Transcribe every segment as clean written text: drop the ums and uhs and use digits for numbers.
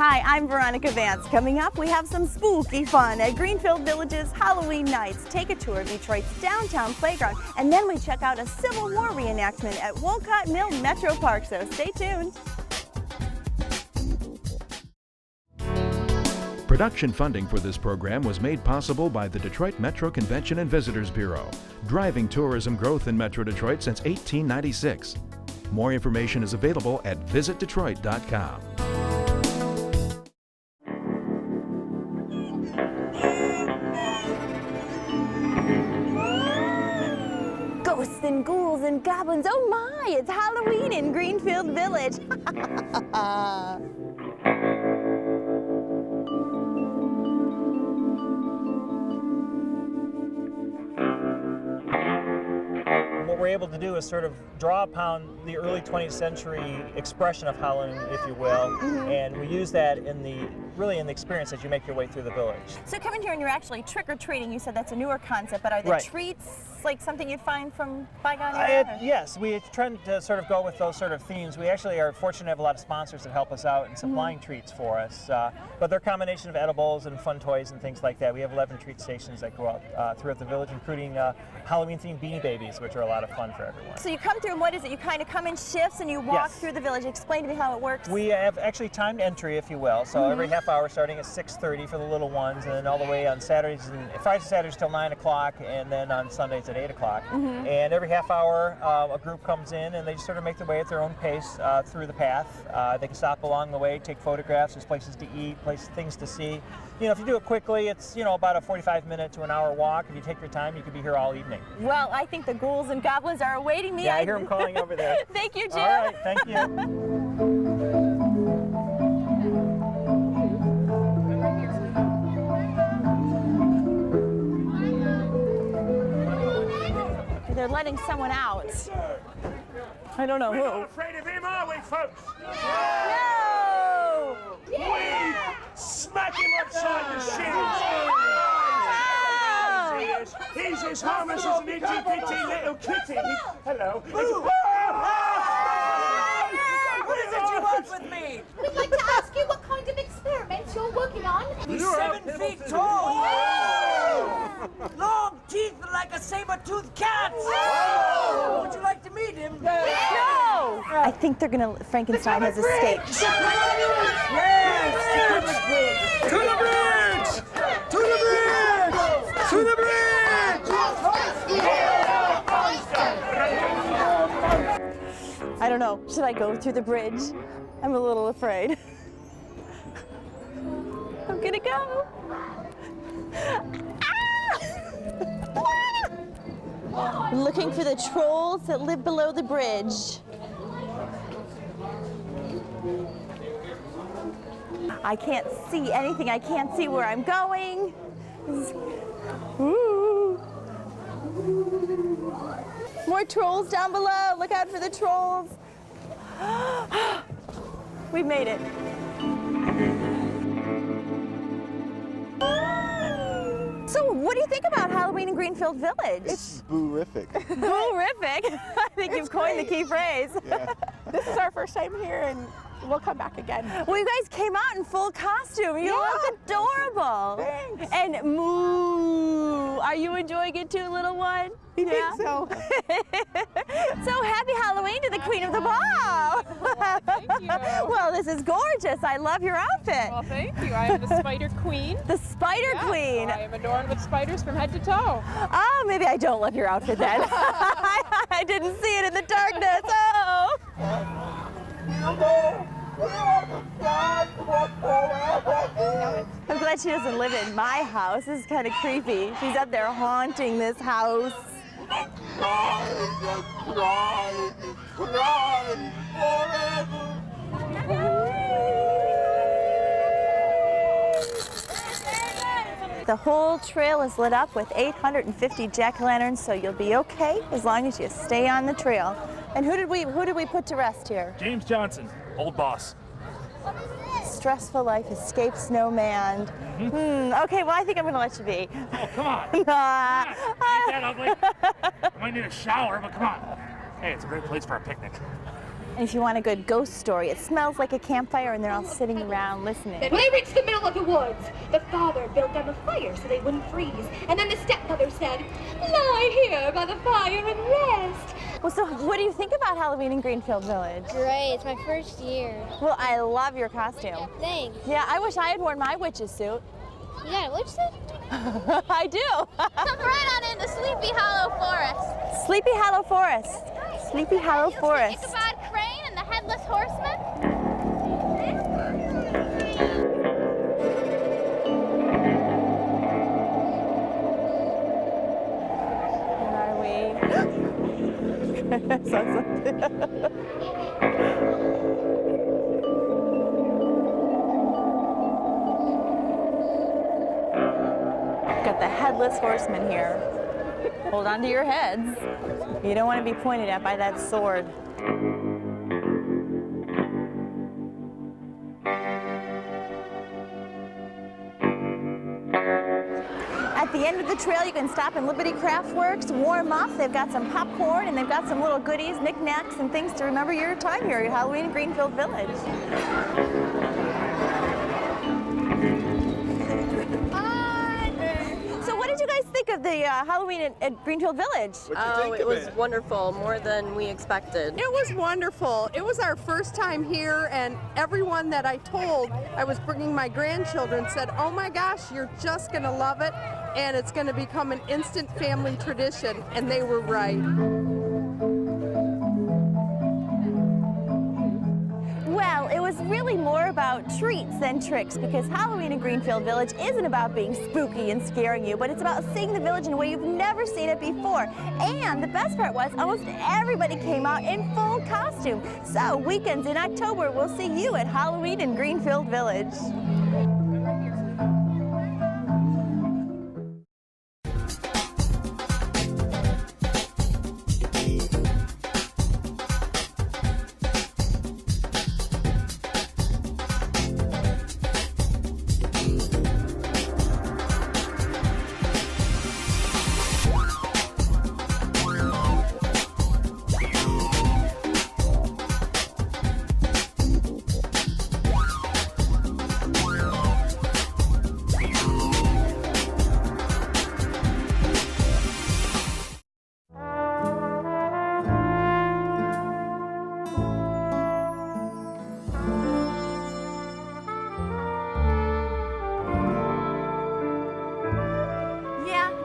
Hi, I'm Veronica Vance. Coming up, we have some spooky fun at Greenfield Village's Halloween Nights. Take a tour of Detroit's downtown playground, and then we check out a Civil War reenactment at Wolcott Mills Metropark, so stay tuned. Production funding for this program was made possible by the Detroit Metro Convention and Visitors Bureau, driving tourism growth in Metro Detroit since 1896. More information is available at visitdetroit.com. Ghosts and ghouls and goblins, oh my, it's Halloween in Greenfield Village. What we're able to do is sort of draw upon the early 20th century expression of Halloween, if you will, and we use that in the experience as you make your way through the village. So coming here and you're actually trick-or-treating, you said that's a newer concept, but are the Right. treats like something you'd find from bygone era? Yes, we try to sort of go with those sort of themes. We actually are fortunate to have a lot of sponsors that help us out in supplying treats for us, but they're a combination of edibles and fun toys and things like that. We have 11 treat stations that go out throughout the village, including Halloween-themed Beanie Babies, which are a lot of fun for everyone. So you come through and what is it? You kind of come in shifts and you walk Yes. through the village. Explain to me how it works. We have actually timed entry, if you will, so every half hour starting at 6:30 for the little ones, and then all the way on Saturdays and Fridays and Saturdays till 9 o'clock, and then on Sundays at 8 o'clock. And every half hour, a group comes in and they just sort of make their way at their own pace through the path. They can stop along the way, take photographs, there's places to eat, things to see. You know, if you do it quickly, it's, you know, about a 45-minute to an hour walk. If you take your time, you could be here all evening. Well, I think the ghouls and goblins are awaiting me. Yeah, I hear them calling over there. Thank you, Jim. All right, thank you. They're letting someone out. I don't know We're not who. afraid of him, are we, folks? No! We smack him upside the shins. He's as harmless as an itty-bitty little kitty. Hello. What is it you want with me? We'd like to ask you what kind of experiments you're working on. He's 7 feet tall. Long teeth like a saber-toothed cat. Would you like to meet him? No! I think they're gonna. Frankenstein has escaped. Yes! To the bridge! To the bridge! To the bridge! I don't know. Should I go through the bridge? I'm a little afraid. I'm gonna go. Looking for the trolls that live below the bridge. I can't see anything. I can't see where I'm going. Ooh. More trolls down below. Look out for the trolls. We made it. So, what do you think about Halloween in Greenfield Village? It's boo-rific. Boo-rific. I think you've coined the key phrase. Yeah. This is our first time here, and we'll come back again. Well, you guys came out in full costume. You look adorable. Thanks. And moo. Are you enjoying it too, little one? I think so. So happy Halloween to the Queen of the Ball. Thank you. Well, this is gorgeous. I love your outfit. Well, thank you. I am the Spider Queen. The Spider Queen. I am adorned with spiders from head to toe. Oh, maybe I don't love your outfit then. I didn't see it in the darkness. Oh. I'm glad she doesn't live in my house. This is kind of creepy. She's up there haunting this house. The whole trail is lit up with 850 jack-o'-lanterns, so you'll be okay as long as you stay on the trail. And who did we put to rest here? James Johnson, old boss. Stressful life escapes no man. Okay, well, I think I'm going to let you be. Oh, come on. Nah. Ain't that ugly? I might need a shower, but come on. Hey, it's a great place for a picnic. And if you want a good ghost story, it smells like a campfire and they're all sitting around listening. When they reached the middle of the woods, the father built them a fire so they wouldn't freeze. And then the stepmother said, "Lie here by the fire and rest." Well, so what do you think about Halloween in Greenfield Village? Great, it's my first year. Well, I love your costume. Thanks. Yeah, I wish I had worn my witch's suit. You got a witch suit? I do. Come right on into Sleepy Hollow Forest. Sleepy Hollow Forest. Sleepy Hollow Forest. Ichabod Crane and the Headless Horseman. Where are we? Saw something. Got the Headless Horseman here. Hold on to your heads. You don't want to be pointed at by that sword. At the end of the trail, you can stop in Liberty Craft Works, warm up. They've got some popcorn and they've got some little goodies, knickknacks, and things to remember your time here at Halloween in Greenfield Village. So what did you guys think of the Halloween at Greenfield Village? Oh, it was wonderful, more than we expected. It was wonderful. It was our first time here, and everyone that I told I was bringing my grandchildren said, "Oh my gosh, you're just going to love it, and it's going to become an instant family tradition," and they were right. Well, it was really more about treats than tricks, because Halloween in Greenfield Village isn't about being spooky and scaring you, but it's about seeing the village in a way you've never seen it before. And the best part was almost everybody came out in full costume. So weekends in October, we'll see you at Halloween in Greenfield Village.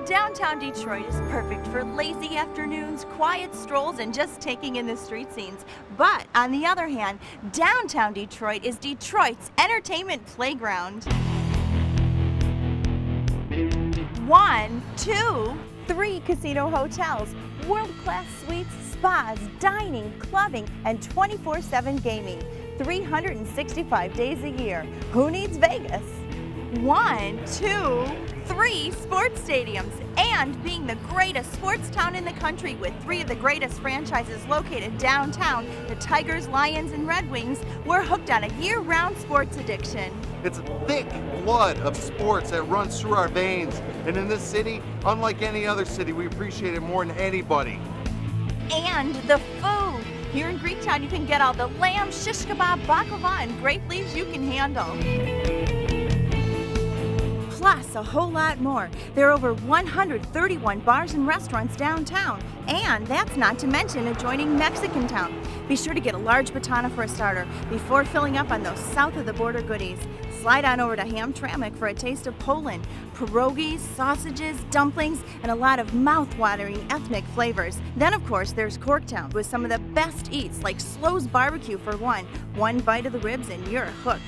Downtown Detroit is perfect for lazy afternoons, quiet strolls, and just taking in the street scenes. But on the other hand, downtown Detroit is Detroit's entertainment playground. 1, 2, 3 casino hotels, world-class suites, spas, dining, clubbing, and 24/7 gaming. 365 days a year. Who needs Vegas? 1, 2, 3 sports stadiums, and being the greatest sports town in the country with 3 of the greatest franchises located downtown, the Tigers, Lions, and Red Wings, we're hooked on a year-round sports addiction. It's thick blood of sports that runs through our veins, and in this city, unlike any other city, we appreciate it more than anybody. And the food. Here in Greektown, you can get all the lamb, shish kebab, baklava, and grape leaves you can handle. Plus a whole lot more. There are over 131 bars and restaurants downtown, and that's not to mention adjoining Mexican Town. Be sure to get a large batana for a starter before filling up on those south of the border goodies. Slide on over to Hamtramck for a taste of Poland. Pierogies, sausages, dumplings, and a lot of mouth-watering ethnic flavors. Then, of course, there's Corktown with some of the best eats, like Slow's Barbecue for one. One bite of the ribs and you're hooked.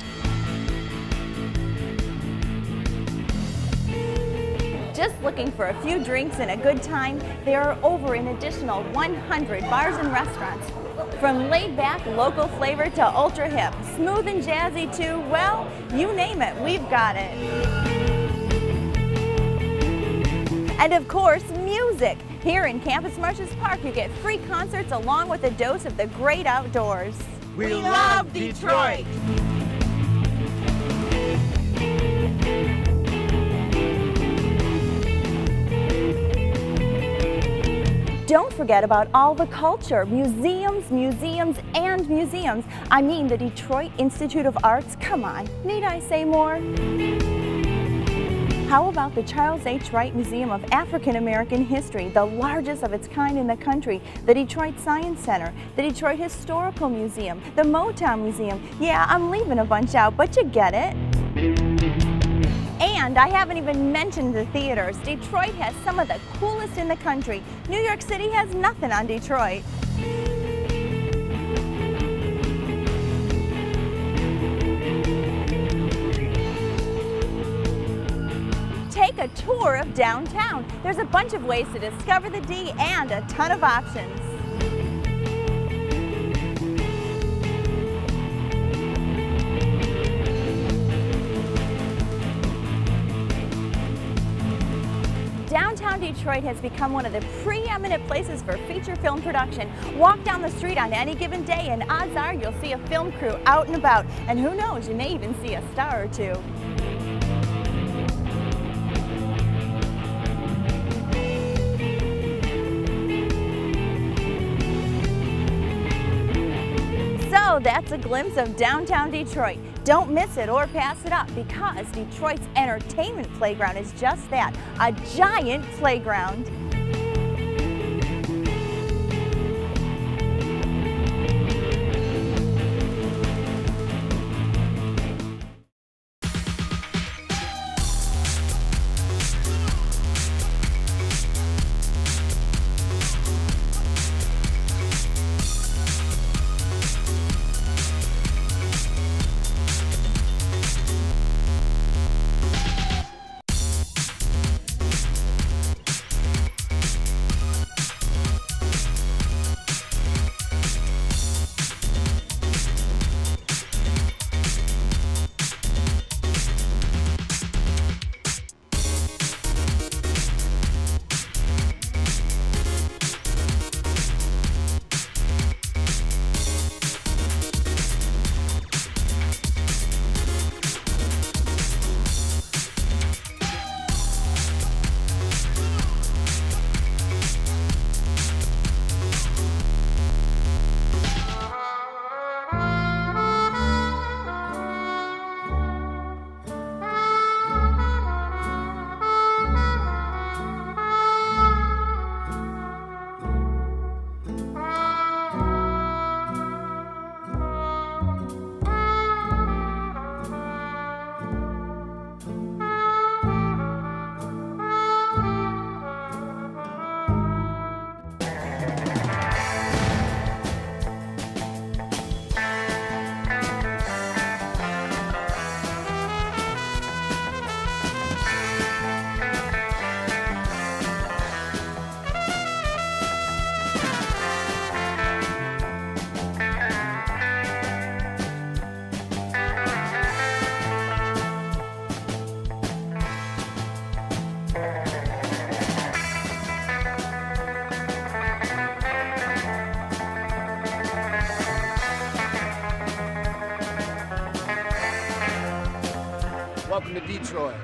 Just looking for a few drinks and a good time? There are over an additional 100 bars and restaurants. From laid-back local flavor to ultra-hip, smooth and jazzy too, well, you name it, we've got it. And of course, music. Here in Campus Marshes Park, you get free concerts along with a dose of the great outdoors. We love Detroit! don't forget about all the culture, museums, museums, and museums. I mean the Detroit Institute of Arts. Come on, need I say more? How about the Charles H. Wright Museum of African American History, the largest of its kind in the country, the Detroit Science Center, the Detroit Historical Museum, the Motown Museum. Yeah, I'm leaving a bunch out, but you get it. And I haven't even mentioned the theaters. Detroit has some of the coolest in the country. New York City has nothing on Detroit. Take a tour of downtown. There's a bunch of ways to discover the D and a ton of options. Downtown Detroit has become one of the preeminent places for feature film production. Walk down the street on any given day and odds are you'll see a film crew out and about. And who knows, you may even see a star or two. So that's a glimpse of downtown Detroit. Don't miss it or pass it up because Detroit's entertainment playground is just that, a giant playground. Welcome to Detroit.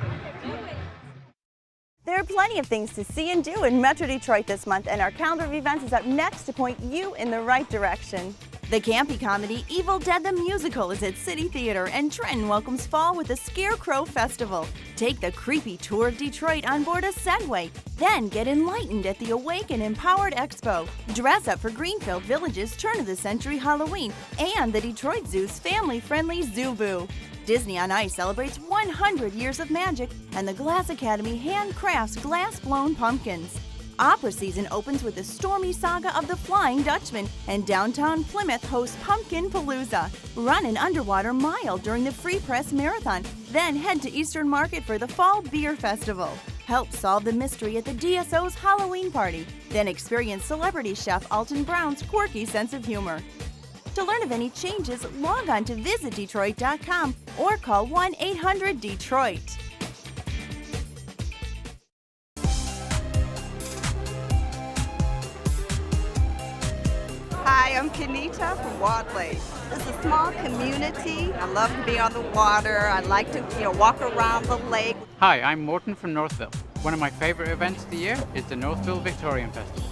There are plenty of things to see and do in Metro Detroit this month, and our calendar of events is up next to point you in the right direction. The campy comedy Evil Dead the Musical is at City Theater, and Trenton welcomes fall with the Scarecrow Festival. Take the creepy tour of Detroit on board a Segway. Then get enlightened at the Awake and Empowered Expo. Dress up for Greenfield Village's turn-of-the-century Halloween and the Detroit Zoo's family-friendly Zoo Boo. Disney on Ice celebrates 100 years of magic, and the Glass Academy handcrafts glass-blown pumpkins. Opera season opens with the stormy saga of the Flying Dutchman, and downtown Plymouth hosts Pumpkin Palooza. Run an underwater mile during the Free Press Marathon, then head to Eastern Market for the Fall Beer Festival. Help solve the mystery at the DSO's Halloween party, then experience celebrity chef Alton Brown's quirky sense of humor. To learn of any changes, log on to visitdetroit.com or call 1-800-DETROIT. Hi, I'm Kenita from Ward Lake. It's a small community. I love to be on the water. I like to, walk around the lake. Hi, I'm Morton from Northville. One of my favorite events of the year is the Northville Victorian Festival.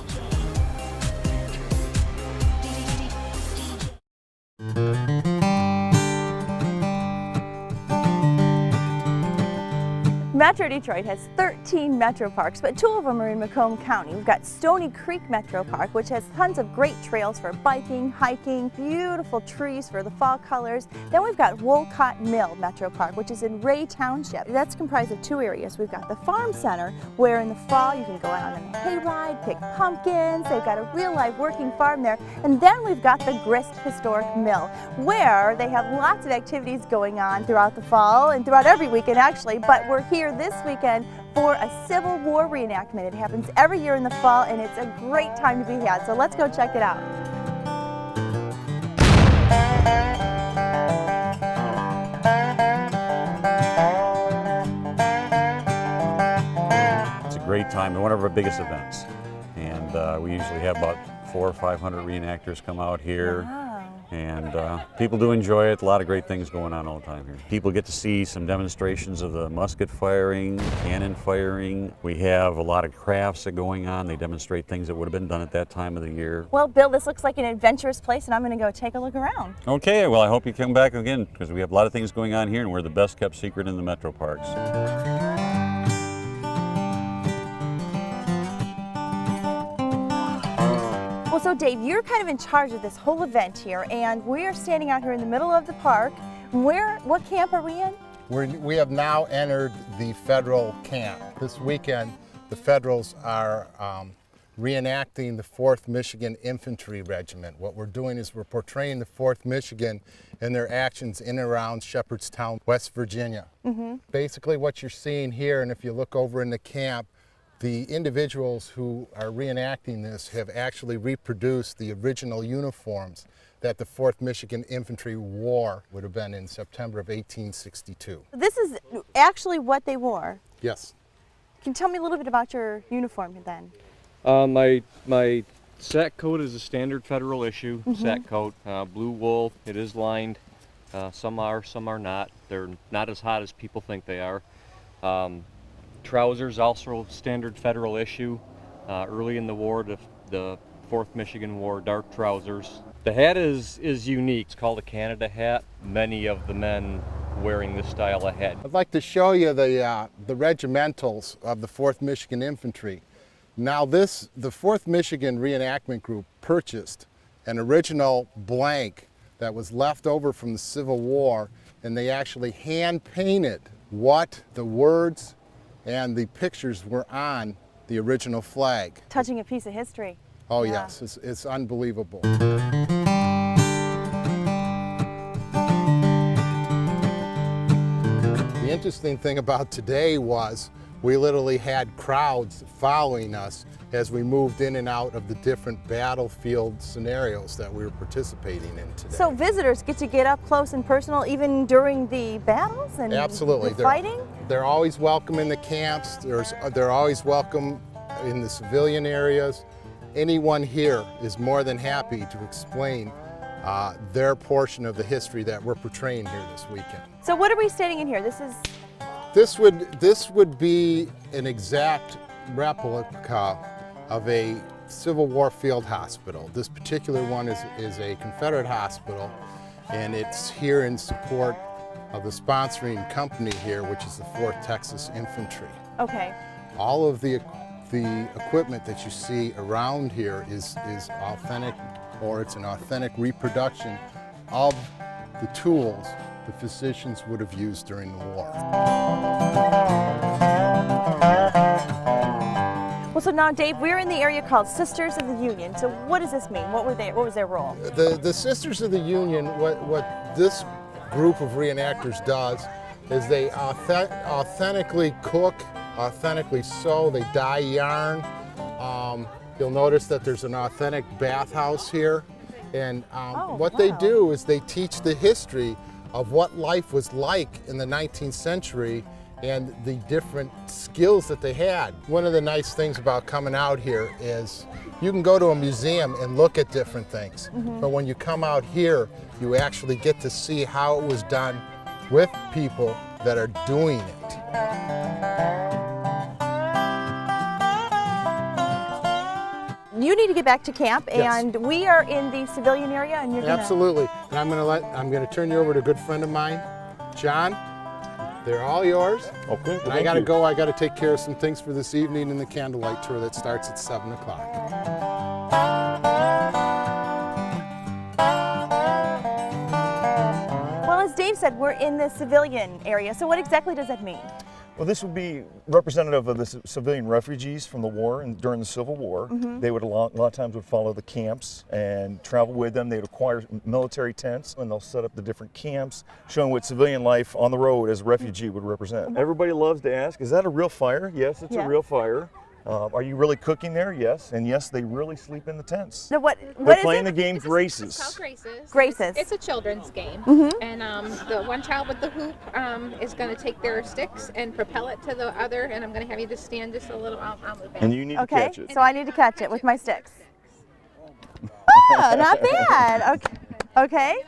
Metro Detroit has 13 Metro Parks, but 2 of them are in Macomb County. We've got Stony Creek Metro Park, which has tons of great trails for biking, hiking, beautiful trees for the fall colors. Then we've got Wolcott Mills Metropark, which is in Ray Township. That's comprised of 2 areas. We've got the Farm Center, where in the fall you can go out on a hayride, pick pumpkins. They've got a real live working farm there. And then we've got the Grist Historic Mill, where they have lots of activities going on throughout the fall and throughout every weekend actually, but we're here this weekend for a Civil War reenactment. It happens every year in the fall and it's a great time to be had, so let's go check it out. It's a great time, one of our biggest events, and we usually have about 400 or 500 reenactors come out here. Wow. And people do enjoy it. A lot of great things going on all the time here. People get to see some demonstrations of the musket firing, cannon firing. We have a lot of crafts that are going on. They demonstrate things that would have been done at that time of the year. Well, Bill, this looks like an adventurous place and I'm going to go take a look around. Okay, well I hope you come back again because we have a lot of things going on here and we're the best kept secret in the Metro Parks. Well, so Dave, you're kind of in charge of this whole event here, and we're standing out here in the middle of the park. What camp are we in? We have now entered the federal camp. This weekend, the Federals are reenacting the 4th Michigan Infantry Regiment. What we're doing is we're portraying the 4th Michigan and their actions in and around Shepherdstown, West Virginia. Basically what you're seeing here, and if you look over in the camp, the individuals who are reenacting this have actually reproduced the original uniforms that the 4th Michigan Infantry wore, would have been in September of 1862. This is actually what they wore? Yes. Can you tell me a little bit about your uniform then? My sack coat is a standard federal issue sack coat, blue wool. It is lined. Some are not. They're not as hot as people think they are. Trousers also standard federal issue. Early in the war, the 4th Michigan wore dark trousers. The hat is unique. It's called a Canada hat. Many of the men wearing this style of hat. I'd like to show you the regimentals of the 4th Michigan Infantry. Now the 4th Michigan Reenactment Group purchased an original blank that was left over from the Civil War, and they actually hand painted what the words and the pictures were on the original flag. Touching a piece of history. Oh yeah. Yes, it's unbelievable. The interesting thing about today was we literally had crowds following us as we moved in and out of the different battlefield scenarios that we were participating in today. So visitors get to get up close and personal even during the battles and absolutely. The fighting? They're always welcome in the camps. They're always welcome in the civilian areas. Anyone here is more than happy to explain their portion of the history that we're portraying here this weekend. So what are we standing in here? This would be an exact replica of a Civil War field hospital. This particular one is a Confederate hospital, and it's here in support of the sponsoring company here, which is the 4th Texas Infantry. Okay. All of the equipment that you see around here is authentic, or it's an authentic reproduction of the tools the physicians would have used during the war. Well, so now, Dave, we're in the area called Sisters of the Union. So what does this mean? What was their role? The Sisters of the Union, what this group of reenactors does is they authentically cook, authentically sew, they dye yarn. You'll notice that there's an authentic bathhouse here. And what they do is they teach the history of what life was like in the 19th century and the different skills that they had. One of the nice things about coming out here is you can go to a museum and look at different things, but when you come out here, you actually get to see how it was done with people that are doing it. You need to get back to camp, and we are in the civilian area, and you're Absolutely. And I'm going to turn you over to a good friend of mine, John. They're all yours. Okay. And I gotta go. I gotta take care of some things for this evening in the candlelight tour that starts at 7 o'clock. Well, as Dave said, we're in the civilian area. So what exactly does that mean? Well, this would be representative of the civilian refugees from the war and during the Civil War. They would a lot of times would follow the camps and travel with them. They would acquire military tents and they'll set up the different camps, showing what civilian life on the road as a refugee would represent. Everybody loves to ask, is that a real fire? Yes, it's a real fire. Are you really cooking there? Yes, and yes, they really sleep in the tents. So They're playing the game Graces. It's called Graces. Graces. It's a children's game. And the one child with the hoop is going to take their sticks and propel it to the other, and I'm going to have you just stand just a little. I'll move back. And you need to catch it. So I need to catch it with my sticks. Oh, not bad. Okay.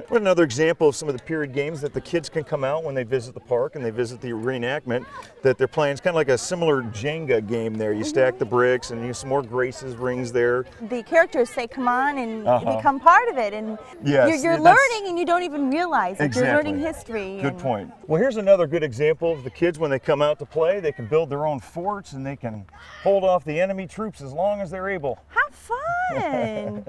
What another example of some of the period games that the kids can come out when they visit the park and they visit the reenactment that they're playing. It's kind of like a similar Jenga game there. You stack the bricks and you have some more Graces rings there. The characters say, come on and become part of it. And you're learning and you don't even realize it. You're learning history. Good point. Well, here's another good example of the kids when they come out to play. They can build their own forts and they can hold off the enemy troops as long as they're able. How fun!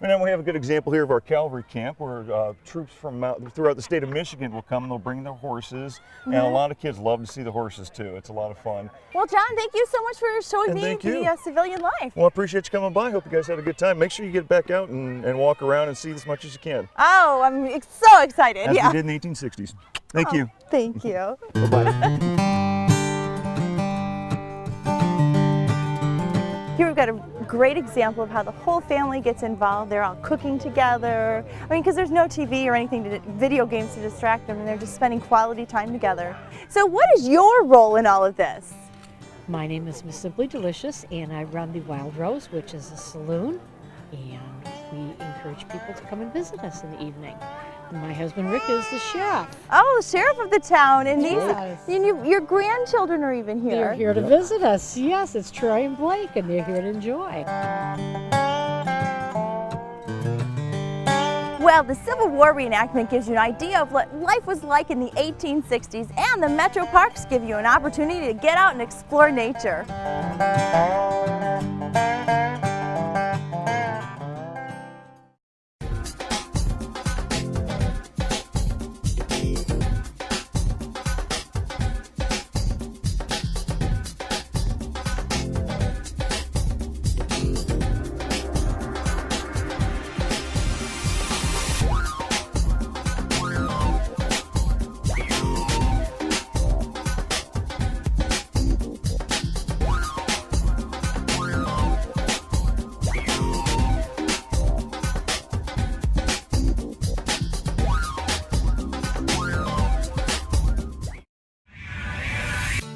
And then we have a good example here of our cavalry camp where troops from throughout the state of Michigan will come and they'll bring their horses. And a lot of kids love to see the horses too. It's a lot of fun. Well, John, thank you so much for showing me the civilian life. Well, I appreciate you coming by. Hope you guys had a good time. Make sure you get back out and walk around and see as much as you can. Oh, I'm so excited. As we did in the 1860s. Thank you. Thank you. Bye-bye. Here we've got a great example of how the whole family gets involved. They're all cooking together. I mean, because there's no TV or anything, video games to distract them, and they're just spending quality time together. So what is your role in all of this? My name is Miss Simply Delicious, and I run the Wild Rose, which is a saloon, and we encourage people to come and visit us in the evening. My husband Rick is the sheriff. Oh, the sheriff of the town, and Yes. your grandchildren are even here. They're here to visit us. Yes, it's Troy and Blake, and they're here to enjoy. Well, the Civil War reenactment gives you an idea of what life was like in the 1860s, and the Metro Parks give you an opportunity to get out and explore nature.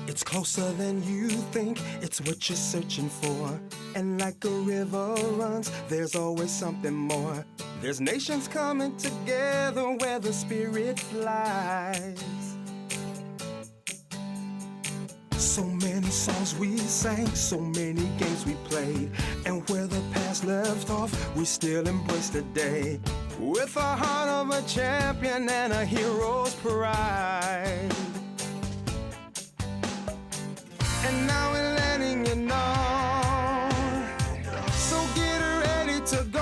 It's closer than you think, it's what you're searching for. And like a river runs, there's always something more. There's nations coming together where the spirit flies. So many songs we sang, so many games we played. And where the past left off, we still embrace today. With a heart of a champion and a hero's pride. And now we're letting you know, so get ready to go.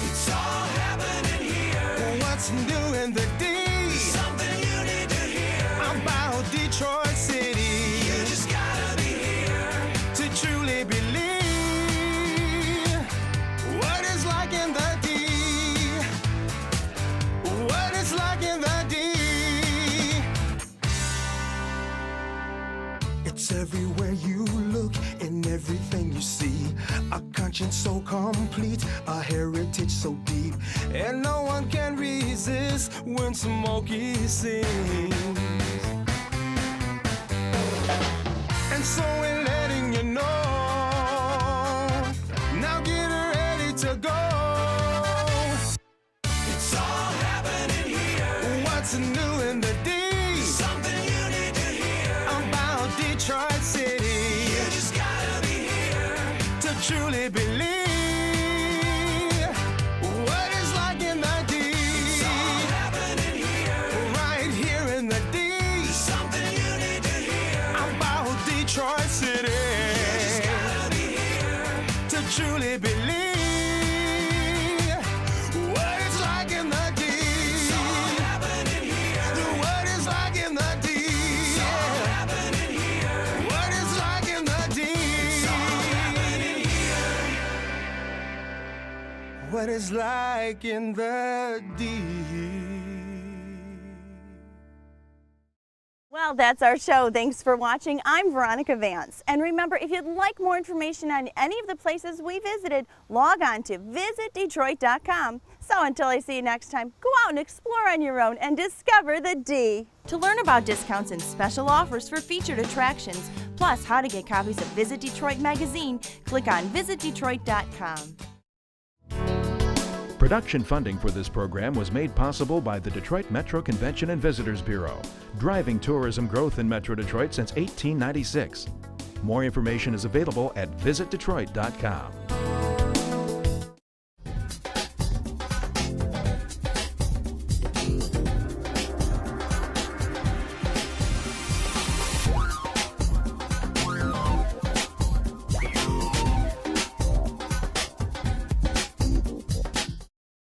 It's all happening here. What's new in the D? Something you need to hear about Detroit City. You just gotta be here to truly believe what it's like in the D. What it's like in the D. It's everywhere you look, in everything you see. A conscience so complete, a heritage so deep. And no one can resist when Smokey sings. And so we're letting you know, now get ready to go. It's all happening here. What's new in the D? Something you need to hear about Detroit City. You just gotta be here to truly believe what it's like in the D. It's all truly believe what it's like in the deep. It's all happening here. What it's like in the deep. It's all happening here. What it's like in the deep. It's all happening here. What it's like in the deep. Well, that's our show. Thanks for watching. I'm Veronica Vance. And remember, if you'd like more information on any of the places we visited, log on to visitdetroit.com. So until I see you next time, go out and explore on your own and discover the D. To learn about discounts and special offers for featured attractions, plus how to get copies of Visit Detroit magazine, click on visitdetroit.com. Production funding for this program was made possible by the Detroit Metro Convention and Visitors Bureau, driving tourism growth in Metro Detroit since 1896. More information is available at visitdetroit.com.